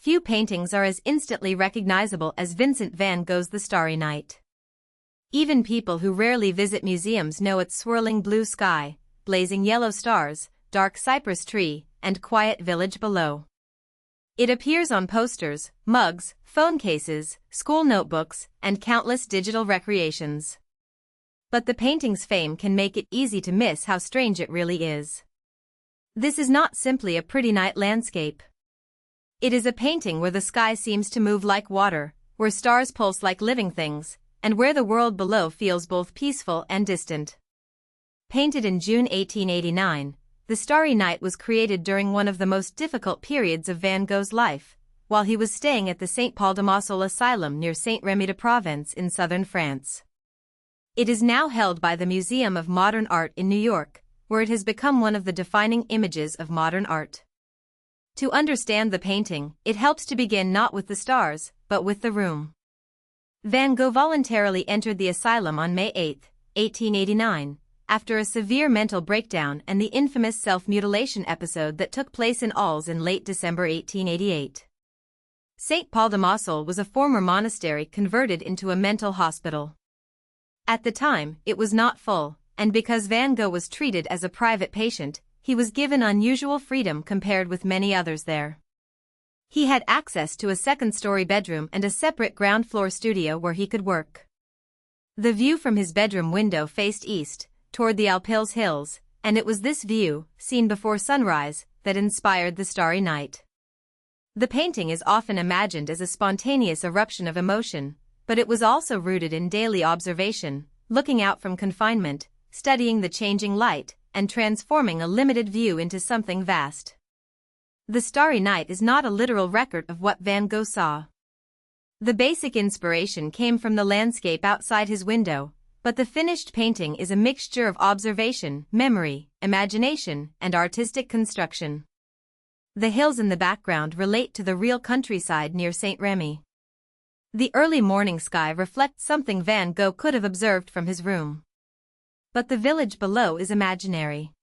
Few paintings are as instantly recognizable as Vincent van Gogh's The Starry Night. Even people who rarely visit museums know its swirling blue sky, blazing yellow stars, dark cypress tree, and quiet village below. It appears on posters, mugs, phone cases, school notebooks, and countless digital recreations. But the painting's fame can make it easy to miss how strange it really is. This is not simply a pretty night landscape. It is a painting where the sky seems to move like water, where stars pulse like living things, and where the world below feels both peaceful and distant. Painted in June 1889, The Starry Night was created during one of the most difficult periods of Van Gogh's life, while he was staying at the St. Paul de Mausole Asylum near Saint-Rémy de Provence in southern France. It is now held by the Museum of Modern Art in New York, where it has become one of the defining images of modern art. To understand the painting, it helps to begin not with the stars, but with the room. Van Gogh voluntarily entered the asylum on May 8, 1889, after a severe mental breakdown and the infamous self-mutilation episode that took place in Arles in late December 1888. St. Paul de Mausole was a former monastery converted into a mental hospital. At the time, it was not full, and because Van Gogh was treated as a private patient, he was given unusual freedom compared with many others there. He had access to a second-story bedroom and a separate ground-floor studio where he could work. The view from his bedroom window faced east, toward the Alpilles Hills, and it was this view, seen before sunrise, that inspired The Starry Night. The painting is often imagined as a spontaneous eruption of emotion, but it was also rooted in daily observation, looking out from confinement, studying the changing light, and transforming a limited view into something vast. The Starry Night is not a literal record of what Van Gogh saw. The basic inspiration came from the landscape outside his window, but the finished painting is a mixture of observation, memory, imagination, and artistic construction. The hills in the background relate to the real countryside near Saint-Rémy. The early morning sky reflects something Van Gogh could have observed from his room. But the village below is imaginary.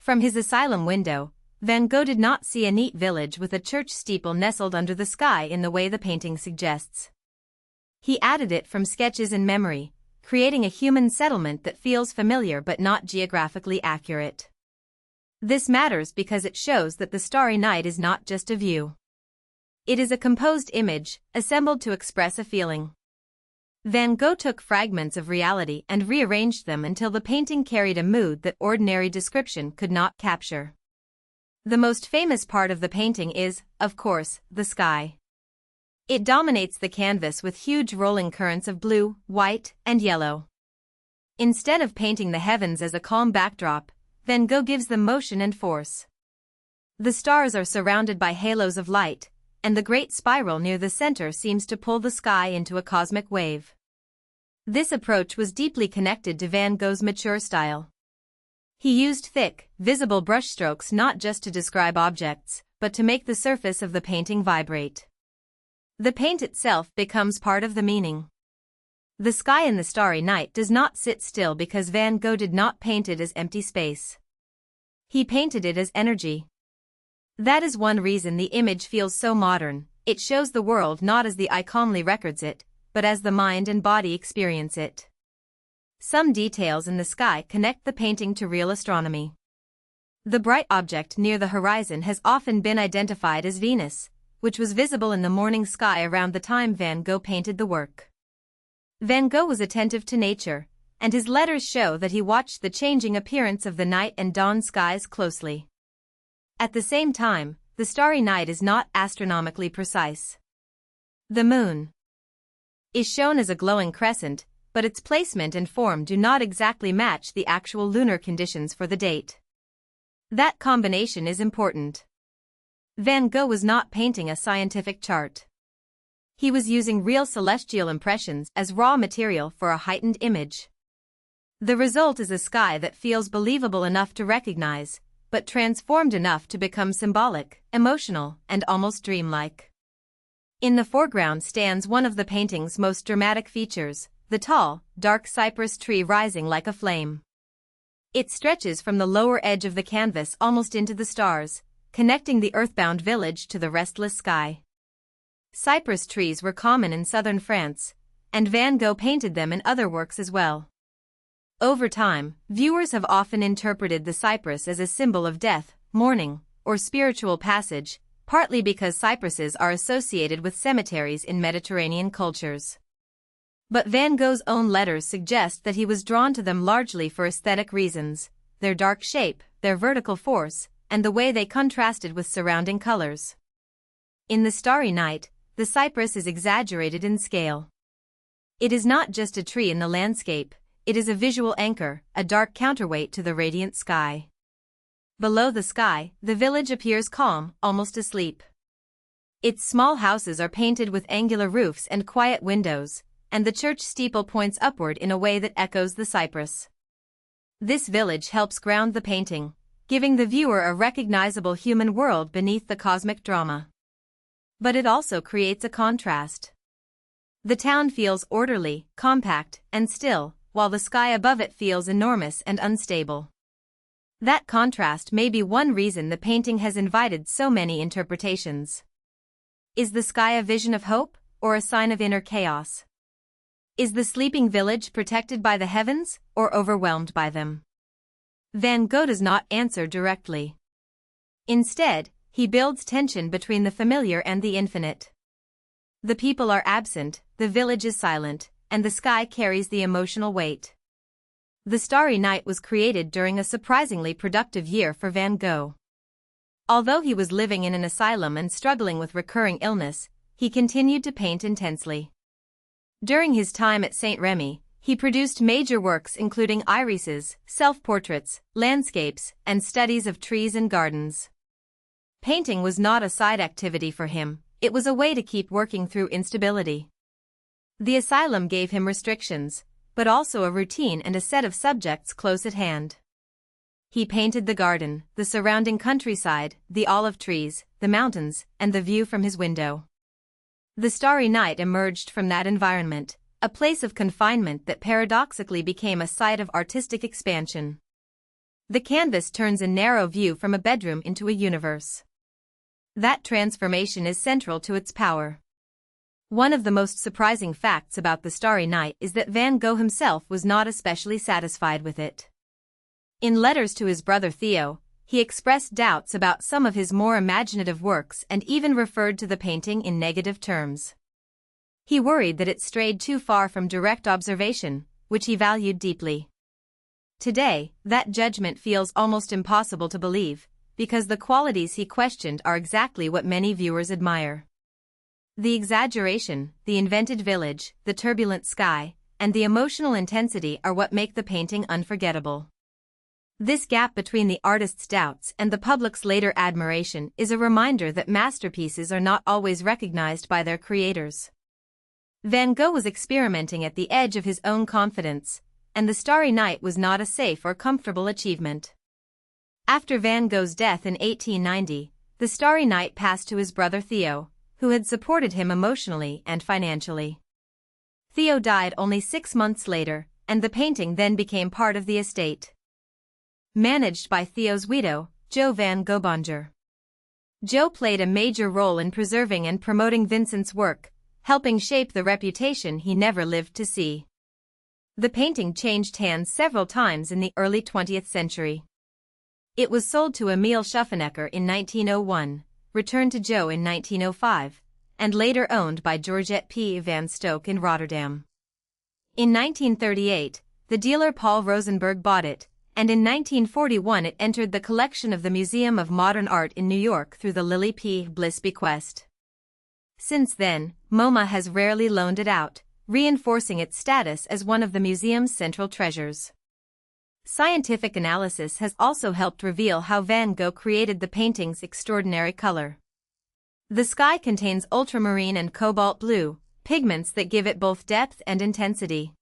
From his asylum window, Van Gogh did not see a neat village with a church steeple nestled under the sky in the way the painting suggests. He added it from sketches and memory, creating a human settlement that feels familiar but not geographically accurate. This matters because it shows that the Starry Night is not just a view. It is a composed image, assembled to express a feeling. Van Gogh took fragments of reality and rearranged them until the painting carried a mood that ordinary description could not capture. The most famous part of the painting is, of course, the sky. It dominates the canvas with huge rolling currents of blue, white, and yellow. Instead of painting the heavens as a calm backdrop, Van Gogh gives them motion and force. The stars are surrounded by halos of light, and the great spiral near the center seems to pull the sky into a cosmic wave. This approach was deeply connected to Van Gogh's mature style. He used thick, visible brushstrokes not just to describe objects, but to make the surface of the painting vibrate. The paint itself becomes part of the meaning. The sky in The Starry Night does not sit still because Van Gogh did not paint it as empty space. He painted it as energy. That is one reason the image feels so modern. It shows the world not as the eye calmly records it, but as the mind and body experience it. Some details in the sky connect the painting to real astronomy. The bright object near the horizon has often been identified as Venus, which was visible in the morning sky around the time Van Gogh painted the work. Van Gogh was attentive to nature, and his letters show that he watched the changing appearance of the night and dawn skies closely. At the same time, The Starry Night is not astronomically precise. The moon is shown as a glowing crescent, but its placement and form do not exactly match the actual lunar conditions for the date. That combination is important. Van Gogh was not painting a scientific chart. He was using real celestial impressions as raw material for a heightened image. The result is a sky that feels believable enough to recognize, but transformed enough to become symbolic, emotional, and almost dreamlike. In the foreground stands one of the painting's most dramatic features, the tall, dark cypress tree rising like a flame. It stretches from the lower edge of the canvas almost into the stars, connecting the earthbound village to the restless sky. cypress trees were common in southern France, and Van Gogh painted them in other works as well. Over time, viewers have often interpreted the cypress as a symbol of death, mourning, or spiritual passage, partly because cypresses are associated with cemeteries in Mediterranean cultures. But Van Gogh's own letters suggest that he was drawn to them largely for aesthetic reasons: their dark shape, their vertical force, and the way they contrasted with surrounding colors. In The Starry Night, the cypress is exaggerated in scale. It is not just a tree in the landscape, it is a visual anchor, a dark counterweight to the radiant sky. Below the sky, the village appears calm, almost asleep. Its small houses are painted with angular roofs and quiet windows, and the church steeple points upward in a way that echoes the cypress. This village helps ground the painting, giving the viewer a recognizable human world beneath the cosmic drama. But it also creates a contrast. The town feels orderly, compact, and still, while the sky above it feels enormous and unstable. That contrast may be one reason the painting has invited so many interpretations. Is the sky a vision of hope, or a sign of inner chaos? Is the sleeping village protected by the heavens, or overwhelmed by them? Van Gogh does not answer directly. Instead, he builds tension between the familiar and the infinite. The people are absent, the village is silent, and the sky carries the emotional weight. The Starry Night was created during a surprisingly productive year for Van Gogh. Although he was living in an asylum and struggling with recurring illness, he continued to paint intensely. During his time at Saint-Rémy, he produced major works including irises, self-portraits, landscapes, and studies of trees and gardens. Painting was not a side activity for him, it was a way to keep working through instability. The asylum gave him restrictions, but also a routine and a set of subjects close at hand. He painted the garden, the surrounding countryside, the olive trees, the mountains, and the view from his window. The Starry Night emerged from that environment, a place of confinement that paradoxically became a site of artistic expansion. The canvas turns a narrow view from a bedroom into a universe. That transformation is central to its power. One of the most surprising facts about The Starry Night is that Van Gogh himself was not especially satisfied with it. In letters to his brother Theo, he expressed doubts about some of his more imaginative works and even referred to the painting in negative terms. He worried that it strayed too far from direct observation, which he valued deeply. Today, that judgment feels almost impossible to believe, because the qualities he questioned are exactly what many viewers admire. The exaggeration, the invented village, the turbulent sky, and the emotional intensity are what make the painting unforgettable. This gap between the artist's doubts and the public's later admiration is a reminder that masterpieces are not always recognized by their creators. Van Gogh was experimenting at the edge of his own confidence, and The Starry Night was not a safe or comfortable achievement. After Van Gogh's death in 1890, The Starry Night passed to his brother Theo, who had supported him emotionally and financially. Theo died only 6 months later, and the painting then became part of the estate. Managed by Theo's widow, Jo van Gogh. Jo played a major role in preserving and promoting Vincent's work, helping shape the reputation he never lived to see. The painting changed hands several times in the early 20th century. It was sold to Emile Schuffenecker in 1901, returned to Jo in 1905, and later owned by Georgette P. van Stoke in Rotterdam. In 1938, the dealer Paul Rosenberg bought it, and in 1941 it entered the collection of the Museum of Modern Art in New York through the Lily P. Bliss bequest. Since then, MoMA has rarely loaned it out, reinforcing its status as one of the museum's central treasures. Scientific analysis has also helped reveal how Van Gogh created the painting's extraordinary color. The sky contains ultramarine and cobalt blue, pigments that give it both depth and intensity.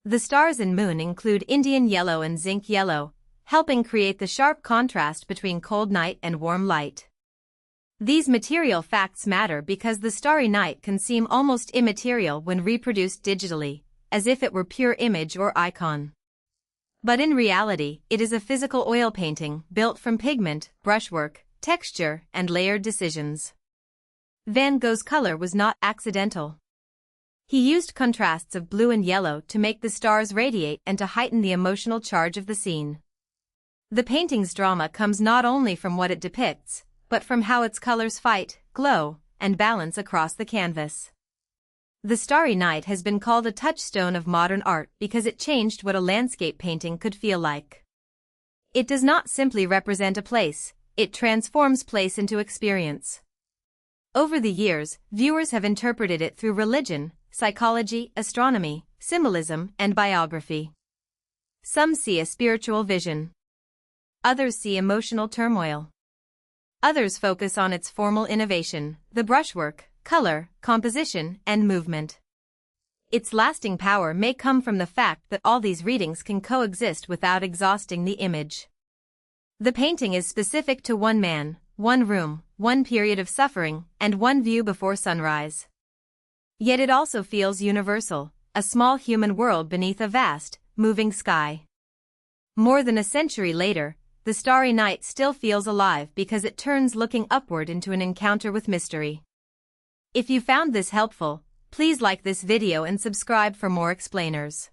The stars and moon include Indian yellow and zinc yellow, helping create the sharp contrast between cold night and warm light. These material facts matter because The Starry Night can seem almost immaterial when reproduced digitally, as if it were pure image or icon. But in reality, it is a physical oil painting built from pigment, brushwork, texture, and layered decisions. Van Gogh's color was not accidental. He used contrasts of blue and yellow to make the stars radiate and to heighten the emotional charge of the scene. The painting's drama comes not only from what it depicts, but from how its colors fight, glow, and balance across the canvas. The Starry Night has been called a touchstone of modern art because it changed what a landscape painting could feel like. It does not simply represent a place, it transforms place into experience. Over the years, viewers have interpreted it through religion, psychology, astronomy, symbolism, and biography. Some see a spiritual vision. Others see emotional turmoil. Others focus on its formal innovation, the brushwork, color, composition, and movement. Its lasting power may come from the fact that all these readings can coexist without exhausting the image. The painting is specific to one man, one room, one period of suffering, and one view before sunrise. Yet it also feels universal, a small human world beneath a vast, moving sky. More than a century later, the Starry Night still feels alive because it turns looking upward into an encounter with mystery. If you found this helpful, please like this video and subscribe for more explainers.